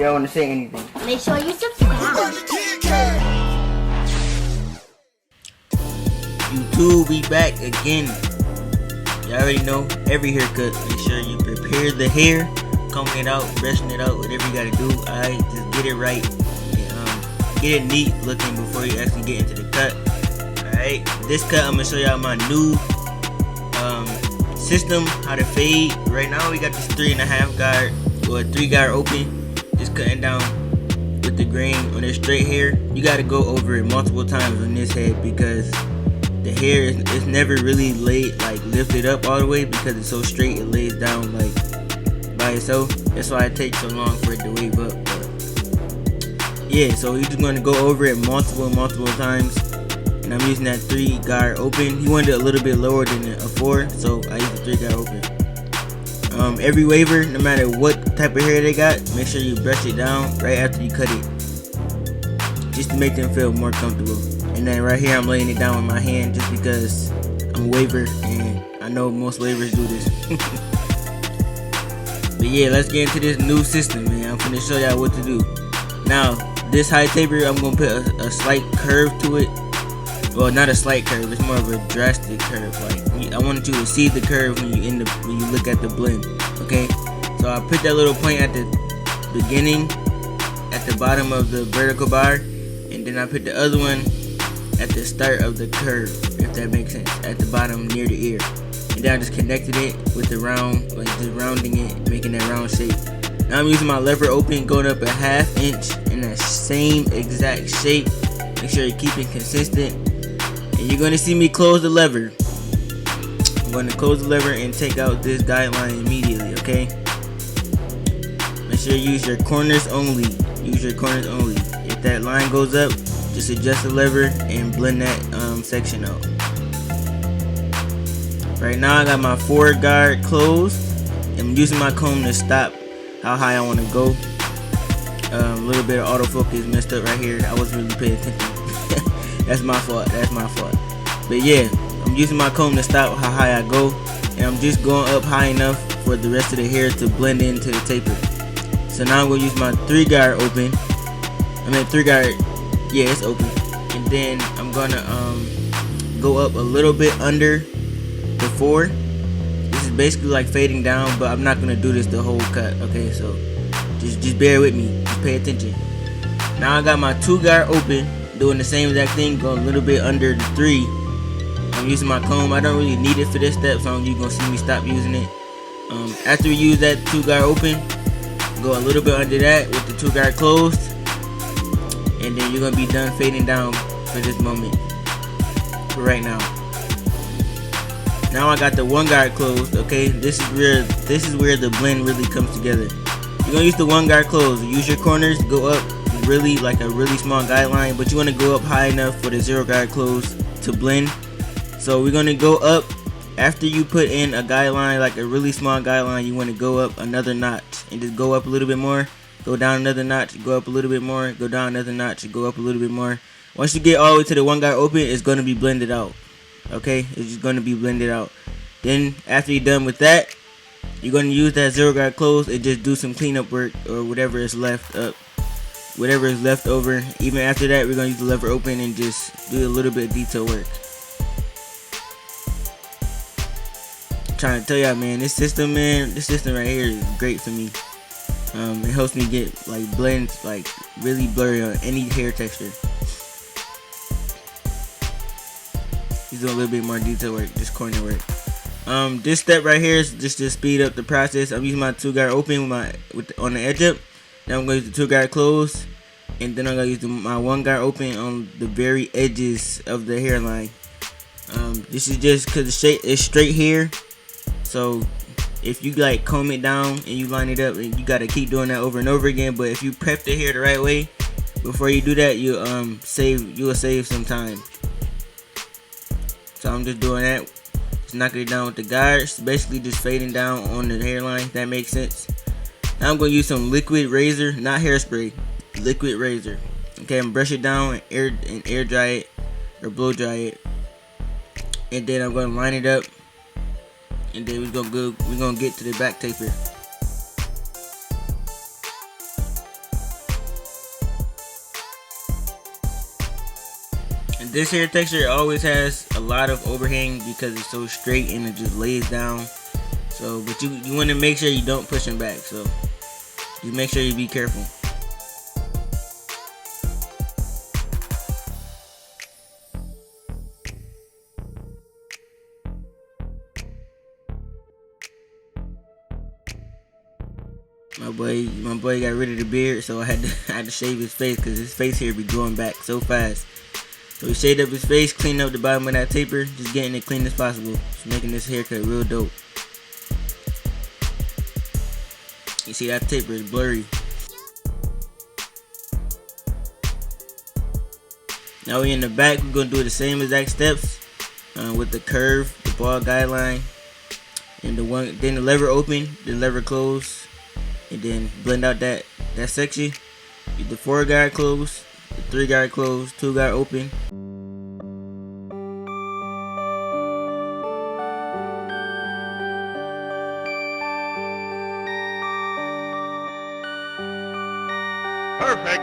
y'all want to say anything? Make sure you subscribe. YouTube, we back again. You already know, every haircut, make sure you prepare the hair, combing it out, brushing it out, whatever you gotta do. Alright, just get it right and get it neat looking before you actually get into the cut. Alright, this cut I'm gonna show y'all my new system, how to fade. Right now we got this 3.5 guard or 3 guard open, just cutting down with the grain on this straight hair. You gotta go over it multiple times on this head because the hair is never really laid, like lifted up all the way, because it's so straight it lays down like by itself. That's why it takes so long for it to wave up. But yeah, so you're just going to go over it multiple times, and I'm using that 3 guard open. He wanted it a little bit lower than a 4, so I use the 3 guard open. Every waver, no matter what type of hair they got, make sure you brush it down right after you cut it, just to make them feel more comfortable. And then right here I'm laying it down with my hand just because I'm a waver and I know most wavers do this. But yeah, let's get into this new system, man. I'm gonna show y'all what to do. Now, this high taper, I'm gonna put a slight curve to it. Well, not a slight curve, it's more of a drastic curve. Like, I wanted you to see the curve when you look at the blend. Okay? So I put that little point at the beginning, at the bottom of the vertical bar, and then I put the other one at the start of the curve, if that makes sense, at the bottom near the ear. And then I just connected it with the round, like just rounding it, making that round shape. Now I'm using my lever open, going up a 1/2 inch in that same exact shape. Make sure you keep it consistent. And you're going to see me close the lever. I'm going to close the lever and take out this guideline immediately, okay? Make sure you use your corners only. Use your corners only. If that line goes up, just adjust the lever and blend that section out. Right now I got my 4 guard closed. I'm using my comb to stop how high I want to go. A little bit of autofocus messed up right here. I wasn't really paying attention. That's my fault. But yeah, I'm using my comb to stop how high I go, and I'm just going up high enough for the rest of the hair to blend into the taper. So now I'm going to use my 3 guard open. 3 guard. Yeah, it's open. And then I'm gonna go up a little bit under the 4. This is basically like fading down, but I'm not gonna do this the whole cut. Okay, so just bear with me. Just pay attention. Now I got my 2 guard open, doing the same exact thing, go a little bit under the 3. I'm using my comb. I don't really need it for this step, so you're gonna see me stop using it. After you use that 2 guard open, go a little bit under that with the 2 guard closed. And then you're gonna be done fading down for this moment, for right now. Now I got the 1 guard closed. Okay, this is where the blend really comes together. You're gonna use the 1 guard closed. Use your corners, go up really like a really small guideline, but you want to go up high enough for the 0 guard closed to blend. So we're gonna go up after you put in a guideline, like a really small guideline. You want to go up another notch and just go up a little bit more. Go down another notch, go up a little bit more, go down another notch, go up a little bit more. Once you get all the way to the 1 guard open, it's going to be blended out. Okay, it's just going to be blended out. Then after you're done with that, you're going to use that 0 guard close and just do some cleanup work or whatever is left up, whatever is left over. Even after that, we're going to use the lever open and just do a little bit of detail work. I'm trying to tell y'all, man, this system right here is great for me. It helps me get like blends like really blurry on any hair texture. He's doing a little bit more detail work, just corner work. This step right here is just to speed up the process. I'm using my 2 guard open on the edge up. Then I'm going to use the 2 guard close, and then I'm going to use my 1 guard open on the very edges of the hairline. This is just because the shape is straight here, so if you like comb it down and you line it up, and you gotta keep doing that over and over again. But if you prep the hair the right way before you do that, you will save some time. So I'm just doing that, just knocking it down with the guards, basically just fading down on the hairline. If that makes sense. Now I'm gonna use some liquid razor, not hairspray, liquid razor. Okay, I'm brush it down and air dry it or blow dry it, and then I'm gonna line it up. And then we're gonna get to the back taper. This hair texture always has a lot of overhang because it's so straight and it just lays down. So, but you want to make sure you don't push them back. So, just make sure you be careful. My boy got rid of the beard, so I had to shave his face because his face hair be growing back so fast. So we shaved up his face, cleaned up the bottom of that taper, just getting it clean as possible. Just making this haircut real dope. You see that taper is blurry. Now we in the back, we're gonna do the same exact steps with the curve, the ball guideline, and then the lever open, the lever close, and then blend out that section. Get the 4 guard close, the 3 guard close, 2 guard open. Perfect.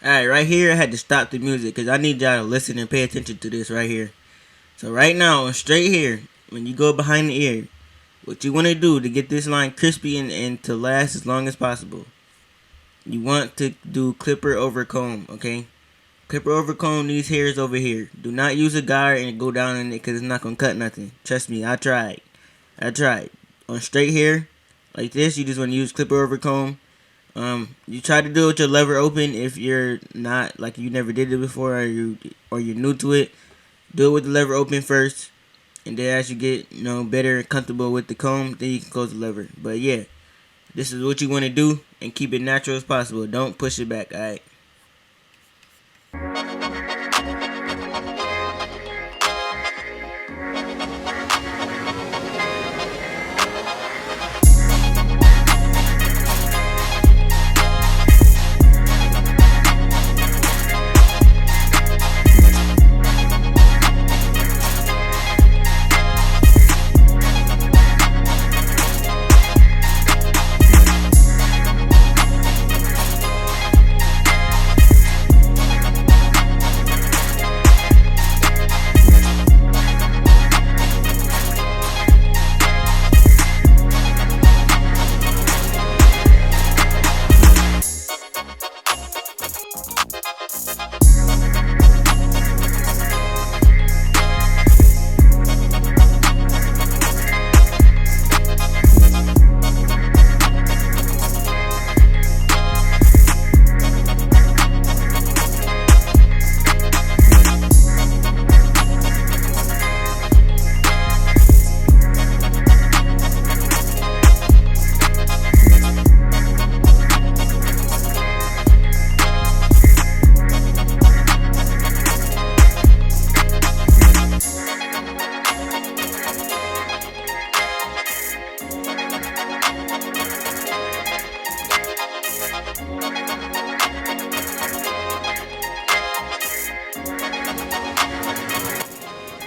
Alright, right here I had to stop the music because I need y'all to listen and pay attention to this right here. So right now, straight here, when you go behind the ear, what you want to do to get this line crispy and to last as long as possible, you want to do clipper over comb, okay? Clipper over comb these hairs over here. Do not use a guard and go down in it because it's not going to cut nothing. Trust me, I tried. On straight hair, like this, you just want to use clipper over comb. You try to do it with your lever open if you're not, like, you never did it before or you're new to it. Do it with the lever open first, and then as you get better and comfortable with the comb, then you can close the lever. But yeah, this is what you want to do and keep it natural as possible. Don't push it back. Alright.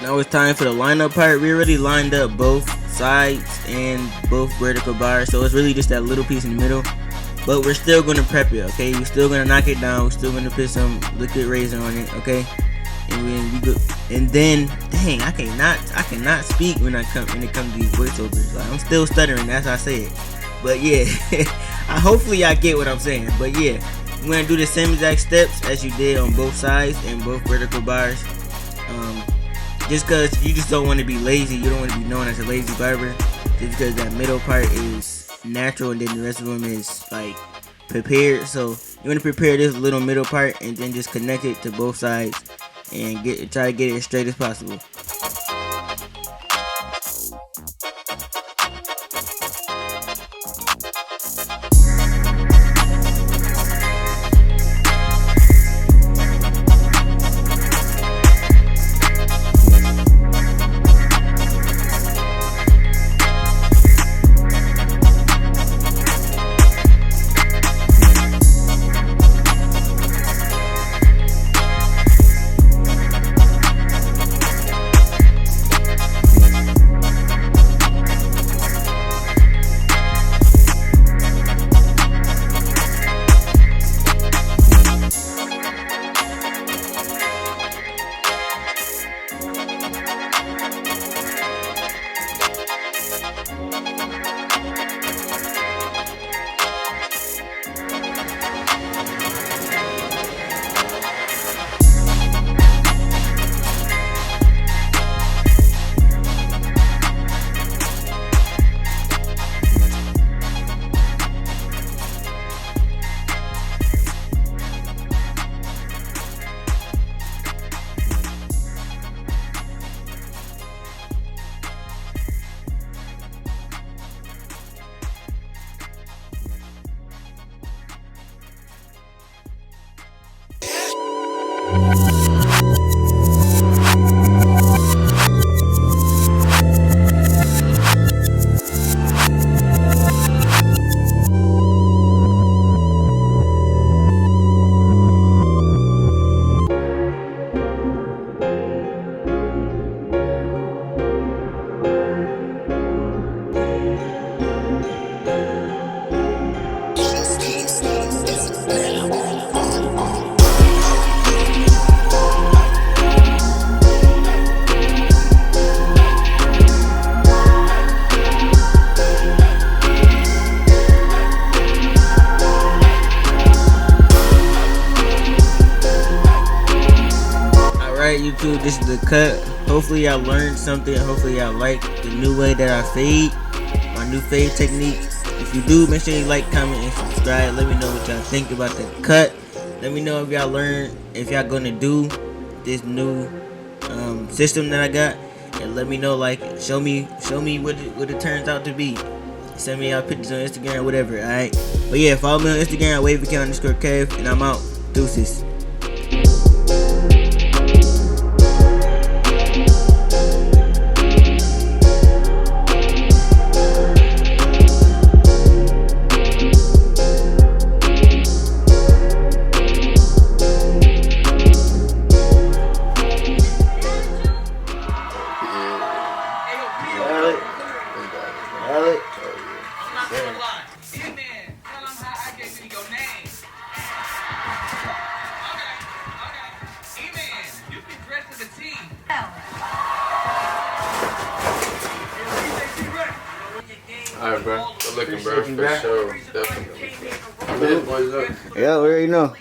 Now it's time for the lineup part. We already lined up both sides and both vertical bars, so it's really just that little piece in the middle. But we're still gonna prep it, okay? We're still gonna knock it down. We're still gonna put some liquid razor on it, okay? and when we go, and then dang, I cannot speak when it comes to these voiceovers. Like, I'm still stuttering. That's how I say it. But yeah, hopefully y'all get what I'm saying. But yeah, we're gonna do the same exact steps as you did on both sides and both vertical bars. Just because you just don't want to be lazy, you don't want to be known as a lazy barber. Just because that middle part is natural and then the rest of them is like prepared. So you want to prepare this little middle part and then just connect it to both sides and try to get it as straight as possible. YouTube, this is the cut. Hopefully y'all learned something. Hopefully y'all like the new way that I fade, my new fade technique. If you do, make sure you like, comment, and subscribe. Let me know what y'all think about the cut. Let me know if y'all learned, if y'all gonna do this new system that I got, and let me know, like, show me what it turns out to be. Send me y'all pictures on Instagram, whatever. All right, but yeah, follow me on Instagram, Wavykid_Kev, and I'm out. Deuces. Alright, bro. Good looking, bro. For sure. Definitely. Yeah, we already know.